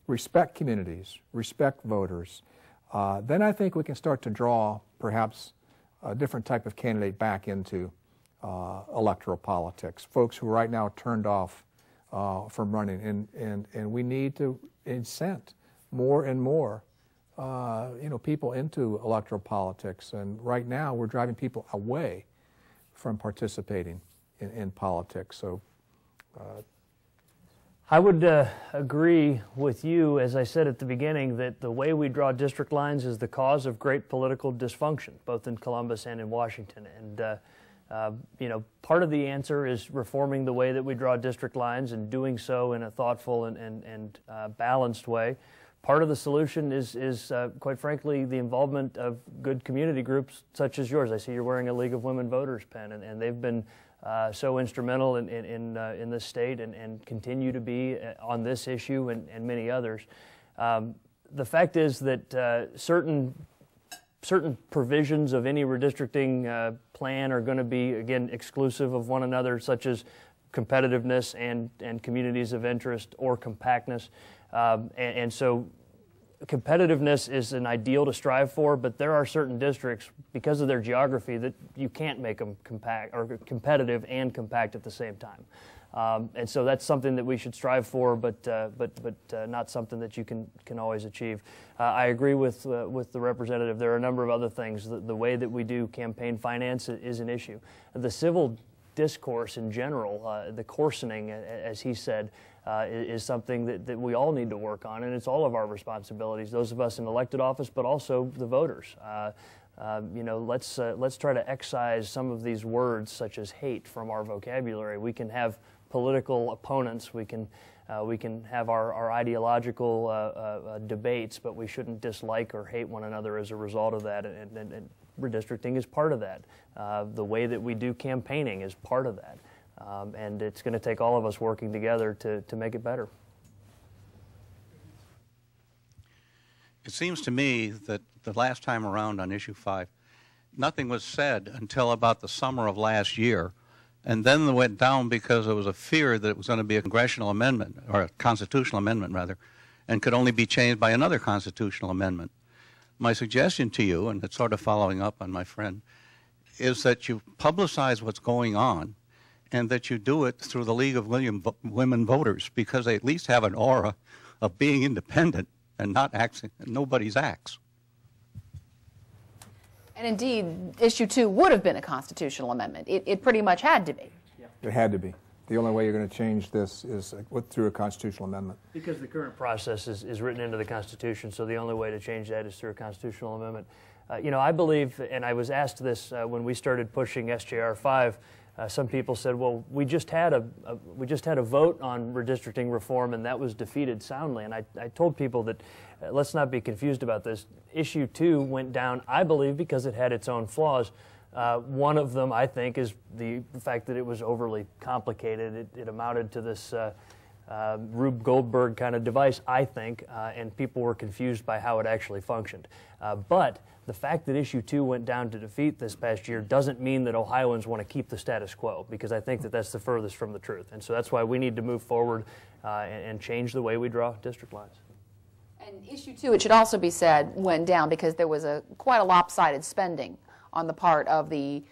respect communities, respect voters, then I think we can start to draw perhaps a different type of candidate back into electoral politics, folks who right now are turned off from running, and we need to incent more and more people into electoral politics, and right now we're driving people away from participating in politics. So I would agree with you, as I said at the beginning, that the way we draw district lines is the cause of great political dysfunction, both in Columbus and in Washington. And part of the answer is reforming the way that we draw district lines and doing so in a thoughtful and balanced way. Part of the solution is quite frankly, the involvement of good community groups such as yours. I see you're wearing a League of Women Voters pen, and they've been so instrumental in this state and continue to be on this issue and many others. The fact is that certain provisions of any redistricting plan are going to be, again, exclusive of one another, such as competitiveness and communities of interest or compactness. And so competitiveness is an ideal to strive for, but there are certain districts, because of their geography, that you can't make them compact or competitive and compact at the same time. And so that's something that we should strive for, but not something that you can always achieve. I agree with the representative. There are a number of other things. The way that we do campaign finance is an issue. The civil discourse in general, the coarsening, as he said, is something that we all need to work on, and it's all of our responsibilities, those of us in elected office, but also the voters. Let's try to excise some of these words, such as hate, from our vocabulary. We can have political opponents, we can have our ideological debates, but we shouldn't dislike or hate one another as a result of that, and redistricting is part of that. The way that we do campaigning is part of that. And it's going to take all of us working together to make it better. It seems to me that the last time around on issue 5, nothing was said until about the summer of last year, and then it went down because there was a fear that it was going to be a congressional amendment, or a constitutional amendment rather, and could only be changed by another constitutional amendment. My suggestion to you, and it's sort of following up on my friend, is that you publicize what's going on, and that you do it through the League of Women Voters, because they at least have an aura of being independent and not acting nobody's acts. And indeed, issue 2 would have been a constitutional amendment. It pretty much had to be. Yeah. It had to be. The only way you're going to change this is through a constitutional amendment. Because the current process is written into the Constitution, so the only way to change that is through a constitutional amendment. I believe, and I was asked this when we started pushing SJR 5, some people said, well, we just had a vote on redistricting reform, and that was defeated soundly. And I told people that let's not be confused about this. Issue 2 went down, I believe, because it had its own flaws. One of them, I think, is the fact that it was overly complicated. It amounted to this Rube Goldberg kind of device, I think, and people were confused by how it actually functioned. But the fact that issue 2 went down to defeat this past year doesn't mean that Ohioans want to keep the status quo, because I think that that's the furthest from the truth. And so that's why we need to move forward and change the way we draw district lines. And issue 2, it should also be said, went down because there was quite a lopsided spending on the part of the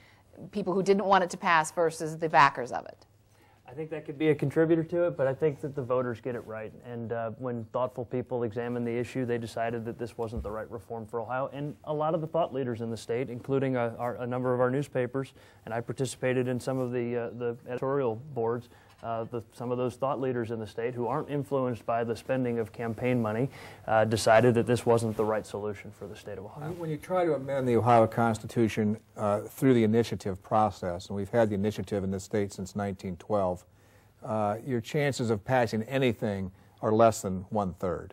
people who didn't want it to pass versus the backers of it. I think that could be a contributor to it, but I think that the voters get it right. And when thoughtful people examined the issue, they decided that this wasn't the right reform for Ohio. And a lot of the thought leaders in the state, including a number of our newspapers, and I participated in some of the editorial boards, some of those thought leaders in the state who aren't influenced by the spending of campaign money decided that this wasn't the right solution for the state of Ohio. When you try to amend the Ohio Constitution through the initiative process, and we've had the initiative in this state since 1912, your chances of passing anything are less than 1/3.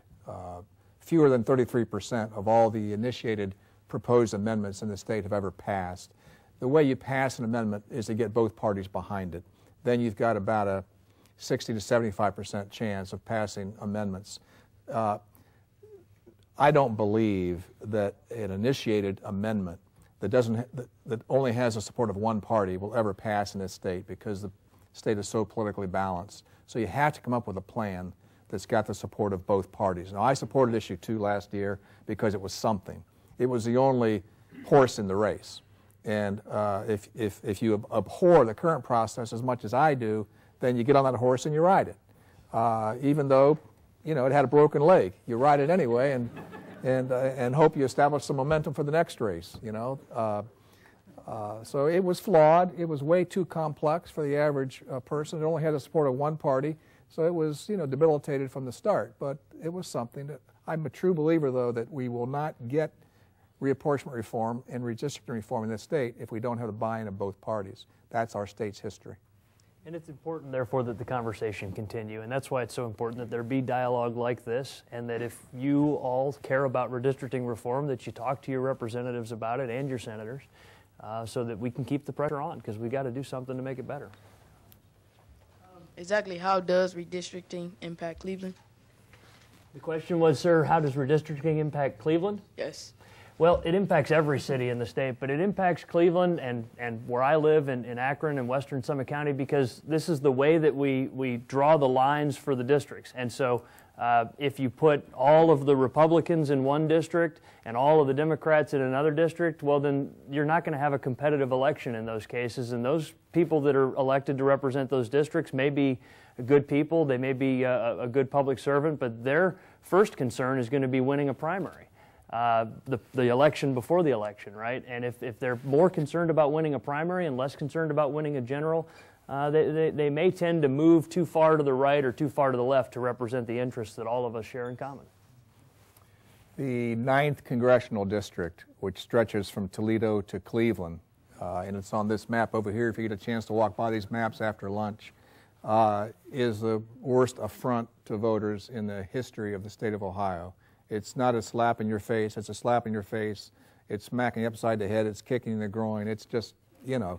Fewer than 33% of all the initiated proposed amendments in the state have ever passed. The way you pass an amendment is to get both parties behind it. Then you've got about a 60 to 75% chance of passing amendments. I don't believe that an initiated amendment that only has the support of one party will ever pass in this state, because the state is so politically balanced. So you have to come up with a plan that's got the support of both parties. Now, I supported issue 2 last year because it was something. It was the only horse in the race. And if you abhor the current process as much as I do, then you get on that horse and you ride it. Even though, you know, it had a broken leg, you ride it anyway and hope you establish some momentum for the next race, you know. So it was flawed. It was way too complex for the average person. It only had the support of one party, so it was, you know, debilitated from the start. But it was something that I'm a true believer, though, that we will not get reapportionment reform and redistricting reform in this state if we don't have the buy-in of both parties. That's our state's history. And it's important, therefore, that the conversation continue, and that's why it's so important that there be dialogue like this, and that if you all care about redistricting reform, that you talk to your representatives about it and your senators, so that we can keep the pressure on, because we've got to do something to make it better. Exactly how does redistricting impact Cleveland? The question was, sir, how does redistricting impact Cleveland? Yes. Well, it impacts every city in the state, but it impacts Cleveland and where I live in Akron and Western Summit County, because this is the way that we draw the lines for the districts. And so if you put all of the Republicans in one district and all of the Democrats in another district, well, then you're not going to have a competitive election in those cases. And those people that are elected to represent those districts may be good people, they may be a good public servant, but their first concern is going to be winning a primary. The election before the election, right? And if they're more concerned about winning a primary and less concerned about winning a general, they may tend to move too far to the right or too far to the left to represent the interests that all of us share in common. The 9th Congressional District, which stretches from Toledo to Cleveland, and it's on this map over here if you get a chance to walk by these maps after lunch, is the worst affront to voters in the history of the state of Ohio. It's not a slap in your face, it's a slap in your face. It's smacking you upside the head, it's kicking in the groin. It's just, you know,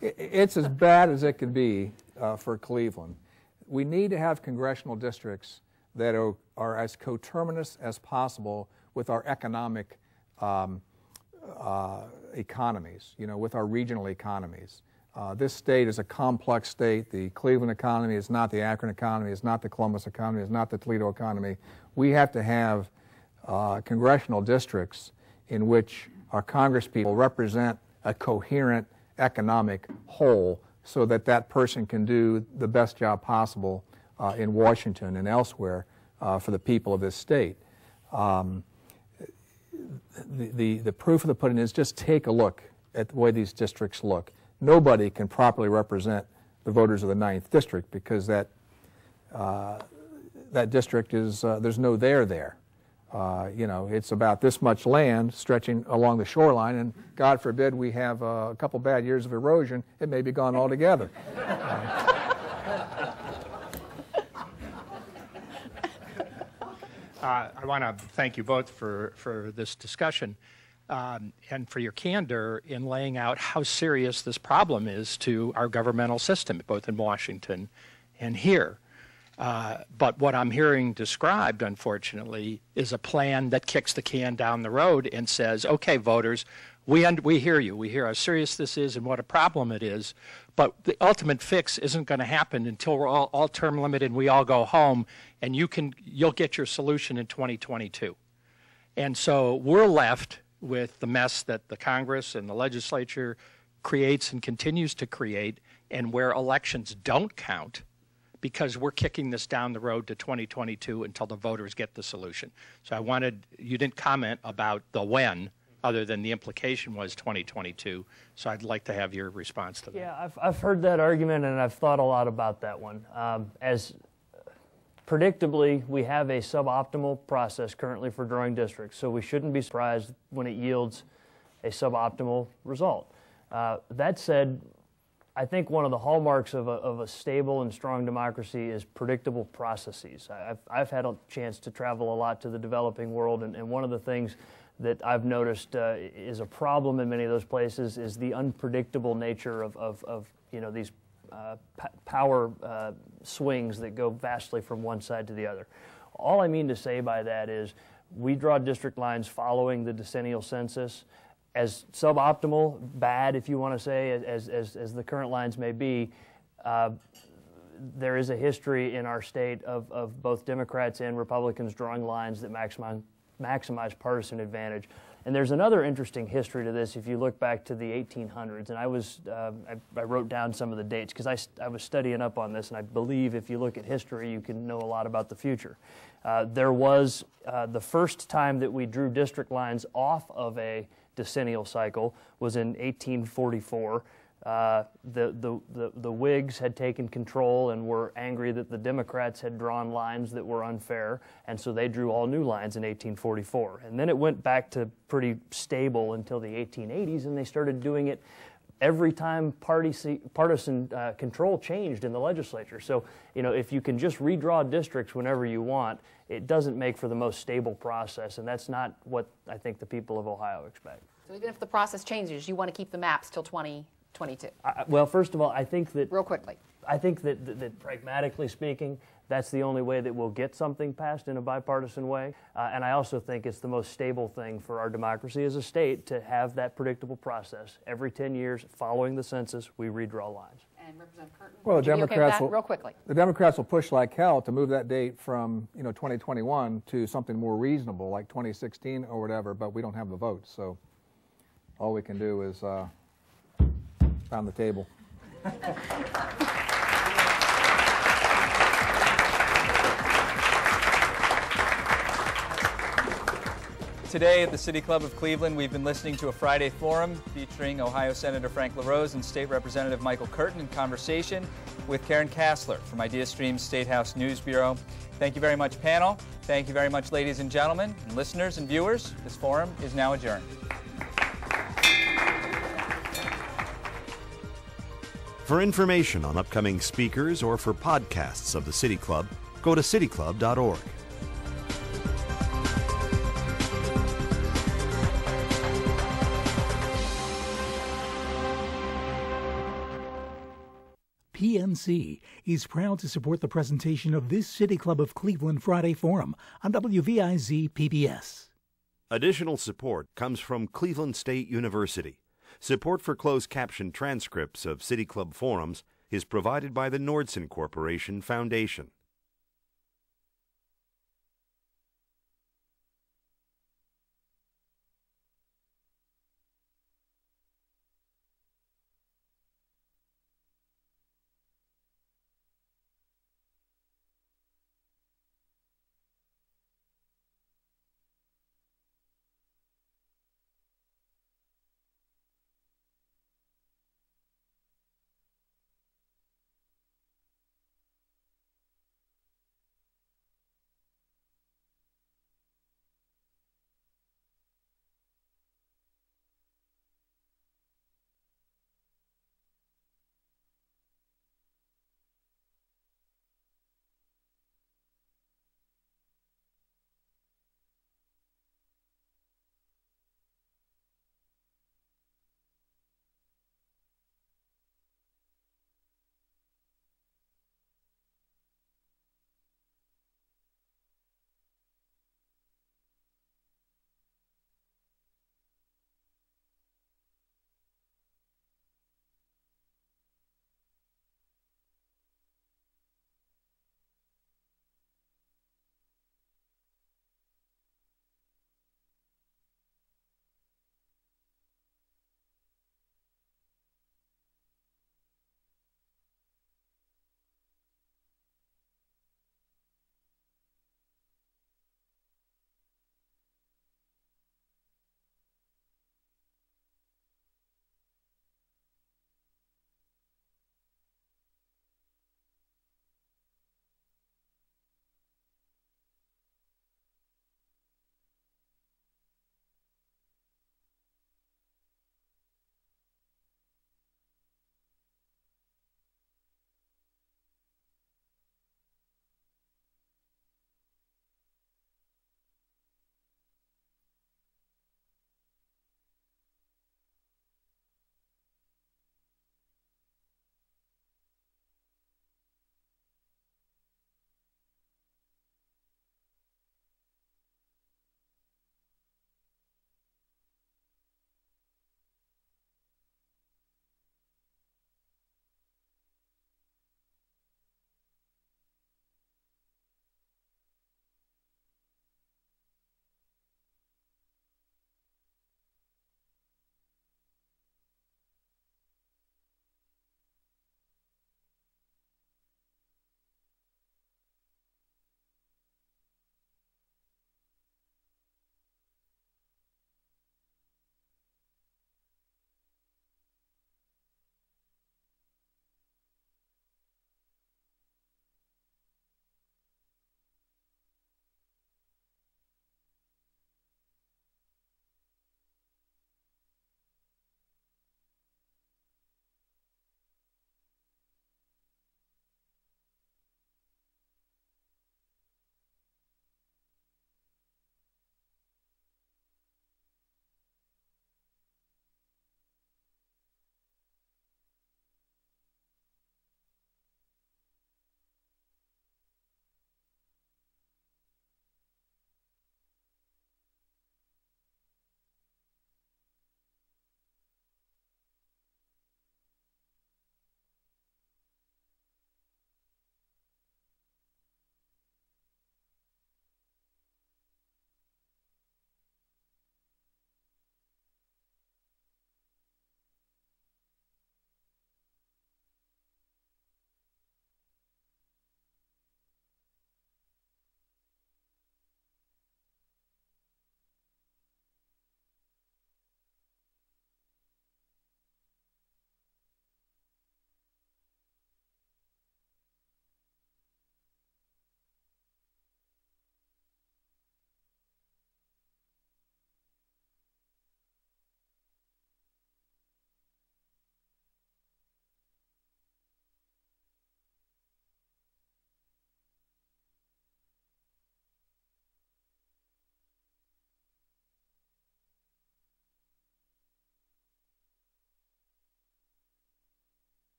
it's as bad as it can be for Cleveland. We need to have congressional districts that are as coterminous as possible with our economic economies, you know, with our regional economies. This state is a complex state. The Cleveland economy is not the Akron economy, it's not the Columbus economy, it's not the Toledo economy. We have to have congressional districts in which our congresspeople represent a coherent economic whole, so that that person can do the best job possible in Washington and elsewhere for the people of this state. The proof of the pudding is just take a look at the way these districts look. Nobody can properly represent the voters of the 9th District because that district is, there's no there. You know, it's about this much land stretching along the shoreline, and God forbid we have a couple bad years of erosion, it may be gone altogether. I want to thank you both for this discussion and for your candor in laying out how serious this problem is to our governmental system, both in Washington and here. But what I'm hearing described, unfortunately, is a plan that kicks the can down the road and says, okay, voters, we hear you. We hear how serious this is and what a problem it is. But the ultimate fix isn't going to happen until we're all term limited and we all go home, and you'll get your solution in 2022. And so we're left with the mess that the Congress and the legislature creates and continues to create, and where elections don't count, because we're kicking this down the road to 2022 until the voters get the solution. So you didn't comment about the when other than the implication was 2022. So I'd like to have your response to that. Yeah, I've heard that argument, and I've thought a lot about that one. As predictably, we have a suboptimal process currently for drawing districts, so we shouldn't be surprised when it yields a suboptimal result. That said, I think one of the hallmarks of a stable and strong democracy is predictable processes. I've had a chance to travel a lot to the developing world, and one of the things that I've noticed is a problem in many of those places is the unpredictable nature of these power swings that go vastly from one side to the other. All I mean to say by that is we draw district lines following the decennial census. As suboptimal, bad if you want to say, as the current lines may be, there is a history in our state of both Democrats and Republicans drawing lines that maximize partisan advantage. And there's another interesting history to this if you look back to the 1800s. And I wrote down some of the dates because I was studying up on this, and I believe if you look at history, you can know a lot about the future. There was the first time that we drew district lines off of a decennial cycle was in 1844. The Whigs had taken control and were angry that the Democrats had drawn lines that were unfair, and so they drew all new lines in 1844. And then it went back to pretty stable until the 1880s, and they started doing it every time partisan control changed in the legislature. So, if you can just redraw districts whenever you want, it doesn't make for the most stable process, and that's not what I think the people of Ohio expect. So even if the process changes, you want to keep the maps till 2022? Well, first of all, I think that... Real quickly. I think that pragmatically speaking, that's the only way that we'll get something passed in a bipartisan way. And I also think it's the most stable thing for our democracy as a state to have that predictable process. Every 10 years, following the census, we redraw lines. And Representative Curtin, well, the Democrats real quickly. The Democrats will push like hell to move that date from 2021 to something more reasonable, like 2016 or whatever. But we don't have the votes, so all we can do is pound the table. Today at the City Club of Cleveland, we've been listening to a Friday Forum featuring Ohio Senator Frank LaRose and State Representative Michael Curtin in conversation with Karen Kasler from IdeaStream's Statehouse News Bureau. Thank you very much, panel. Thank you very much, ladies and gentlemen, and listeners and viewers. This forum is now adjourned. For information on upcoming speakers or for podcasts of the City Club, go to cityclub.org. PNC is proud to support the presentation of this City Club of Cleveland Friday Forum on WVIZ PBS. Additional support comes from Cleveland State University. Support for closed caption transcripts of City Club forums is provided by the Nordson Corporation Foundation.